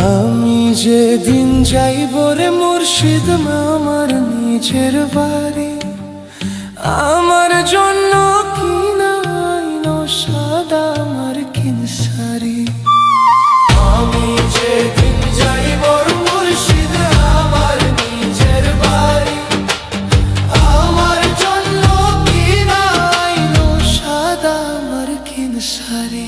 আমি যেদিন যাইব রে মুর্শিদ আমার নিজের বাড়ি, আমার জন্য কিনা আইনো সাদা আমার কিনসারি। আমি যেদিন যাইব রে মুর্শিদ আমার নিজের বাড়ি, আমার জন্য কিনা আইনো সাদা আমার কিনসারি।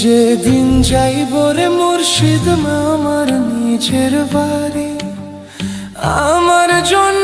যেদিন যাইব রে মুর্শিদ আমার নিজের বাড়ি, আমার জন্য